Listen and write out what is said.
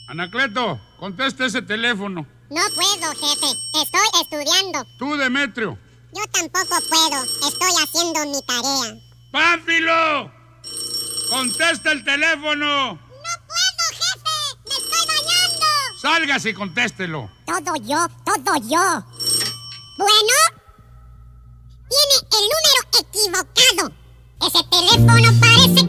Anacleto, contesta ese teléfono. No puedo, jefe. Estoy estudiando. Tú, Demetrio. Yo tampoco puedo. Estoy haciendo mi tarea. ¡Pánfilo! ¡Contesta el teléfono! ¡No puedo, jefe! ¡Me estoy bañando! ¡Sálgase y contéstelo! Todo yo. Bueno, tiene el número equivocado. Ese teléfono parece